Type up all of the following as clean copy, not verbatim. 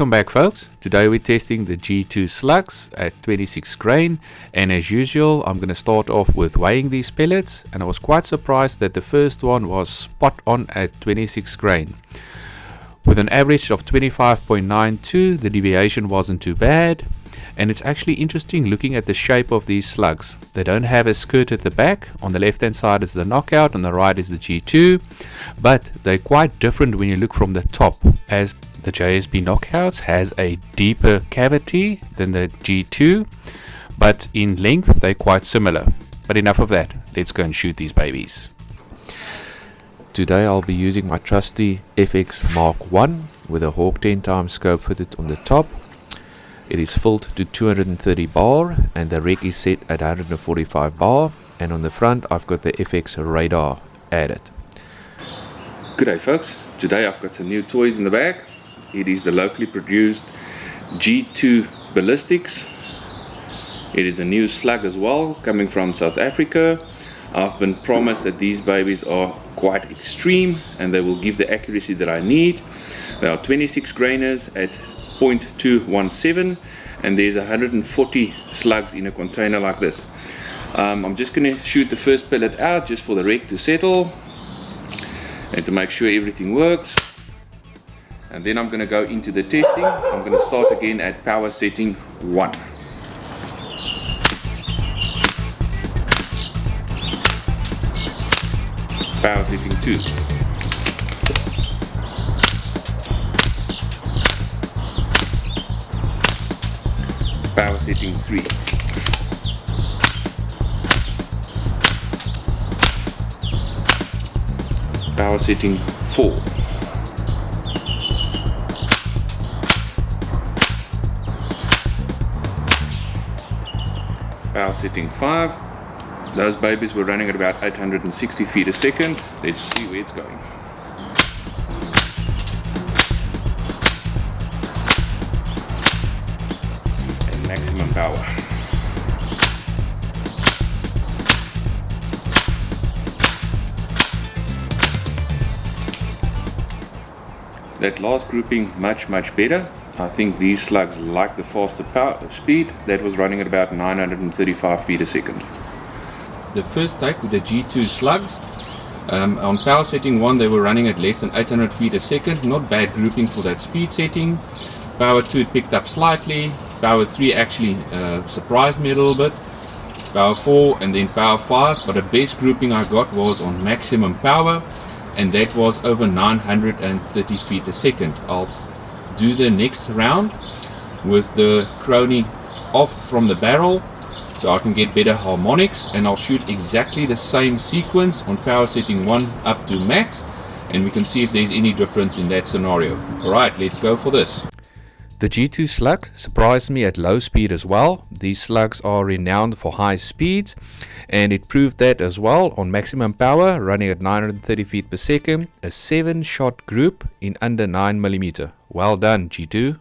Welcome back, folks. Today we're testing the G2 slugs at 26 grain, and as usual I'm going to start off with weighing these pellets, and I was quite surprised that the first one was spot on at 26 grain. With an average of 25.92, the deviation wasn't too bad, and it's actually interesting looking at the shape of these slugs. They don't have a skirt at the back. On the left hand side is the Knockout, on the right is the G2, but they're quite different when you look from the top, as the JSB Knockouts has a deeper cavity than the G2, but in length they're quite similar. But enough of that, let's go and shoot these babies. Today I'll be using my trusty FX Mark I with a Hawk 10x scope fitted on the top. It is filled to 230 bar and the rec is set at 145 bar, and on the front I've got the FX radar added. Good day, folks. Today I've got some new toys in the bag. It is the locally produced G2 ballistics. It is a new slug as well, coming from South Africa. I've been promised that these babies are quite extreme and they will give the accuracy that I need. There are 26 grainers at 0.217, and there's 140 slugs in a container like this. I'm just going to shoot the first pellet out just for the rec to settle and to make sure everything works. And then I'm going to go into the testing. I'm going to start again at power setting 1. Power setting 2. Power setting 3. Power setting 4. Power setting 5. Those babies were running at about 860 feet a second. Let's see where it's going. And maximum power. That last grouping much better. I think these slugs like the faster speed. That was running at about 935 feet a second. The first take with the G2 slugs. On power setting 1 they were running at less than 800 feet a second. Not bad grouping for that speed setting. Power 2 it picked up slightly. Power 3 actually surprised me a little bit. Power 4 and then power 5. But the best grouping I got was on maximum power, and that was over 930 feet a second. I'll do the next round with the crony off from the barrel so I can get better harmonics, and I'll shoot exactly the same sequence on power setting 1 up to max, and we can see if there's any difference in that scenario. Alright, let's go for this. The G2 slug surprised me at low speed as well. These slugs are renowned for high speeds, and it proved that as well on maximum power, running at 930 feet per second, a 7-shot group in under 9mm. Well done, G2.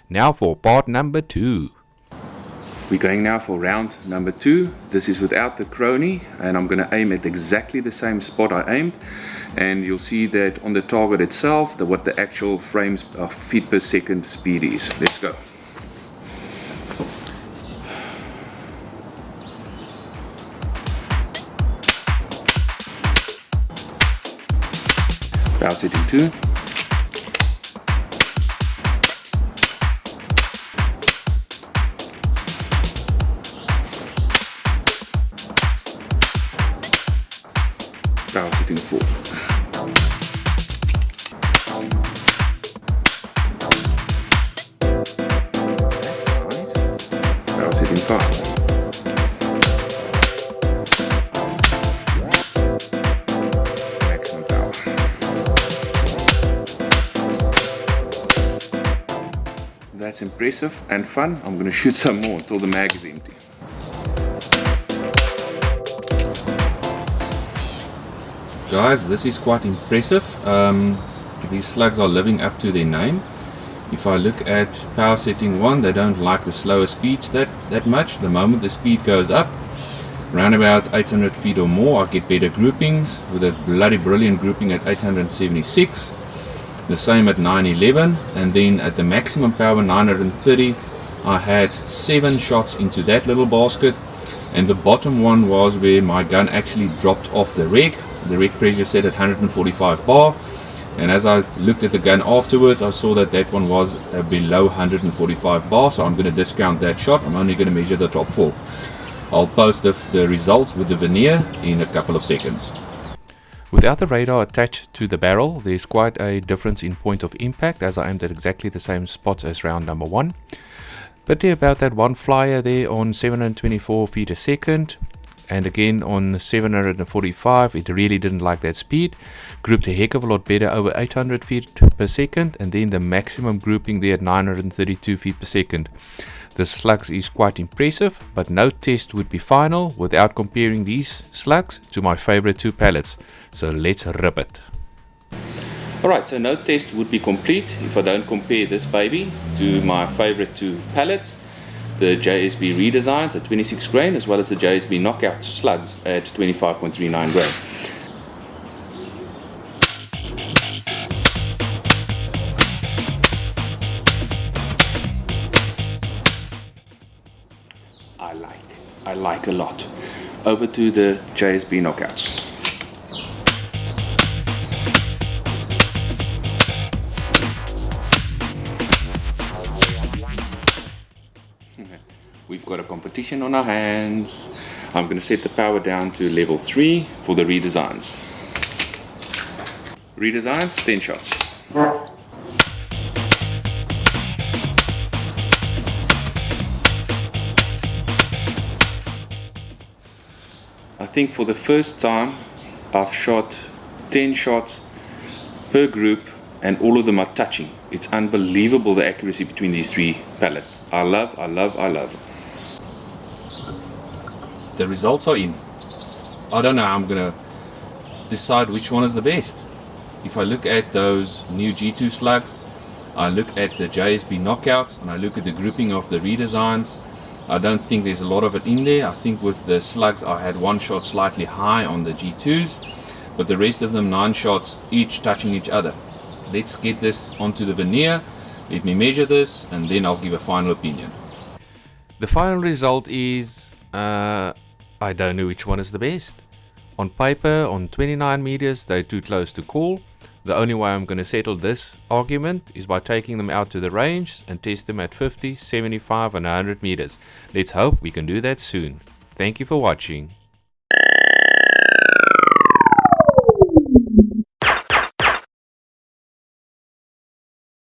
Now for part number 2. We're going now for round number 2. This is without the crony, and I'm going to aim at exactly the same spot I aimed, and you'll see that on the target itself what the actual frames of feet per second speed is. Let's go. Power setting 2. Power setting 4. That's nice. Power setting 5. Maximum power. That's impressive and fun. I'm going to shoot some more until the mag is empty. Guys, this is quite impressive. These slugs are living up to their name. If I look at power setting 1, they don't like the slower speeds that much. The moment the speed goes up, around about 800 feet or more, I get better groupings with a bloody brilliant grouping at 876. the same at 911, and then at the maximum power 930 I had 7 shots into that little basket, and the bottom one was where my gun actually dropped off the reg pressure set at 145 bar, and as I looked at the gun afterwards I saw that that one was below 145 bar, so I'm going to discount that shot. I'm only going to measure the top 4. I'll post the results with the vernier in a couple of seconds. Without the radar attached to the barrel, there's quite a difference in point of impact, as I aimed at exactly the same spots as round number 1. Pity about that one flyer there on 724 feet a second, and again on 745 it really didn't like that speed. Grouped a heck of a lot better over 800 feet per second, and then the maximum grouping there at 932 feet per second. The slugs is quite impressive, but no test would be final without comparing these slugs to my favorite 2 pellets. So let's rip it. Alright, so no test would be complete if I don't compare this baby to my favorite 2 pellets, the JSB redesigns at 26 grain as well as the JSB Knockout slugs at 25.39 grain. I like a lot. Over to the JSB Knockouts. We've got a competition on our hands. I'm going to set the power down to level 3 for the redesigns. Redesigns, 10 shots. I think for the first time I've shot 10 shots per group and all of them are touching. It's unbelievable the accuracy between these 3 pellets. I love. The results are in. I don't know how I'm gonna decide which one is the best. If I look at those new G2 slugs, I look at the JSB Knockouts, and I look at the grouping of the redesigns, I don't think there's a lot of it in there. I think with the slugs I had 1 shot slightly high on the G2s, but the rest of them 9 shots each touching each other. Let's get this onto the vernier, let me measure this, and then I'll give a final opinion. The final result is, I don't know which one is the best. On paper, on 29 meters, they're too close to call. The only way I'm going to settle this argument is by taking them out to the range and test them at 50, 75 and 100 meters. Let's hope we can do that soon. Thank you for watching.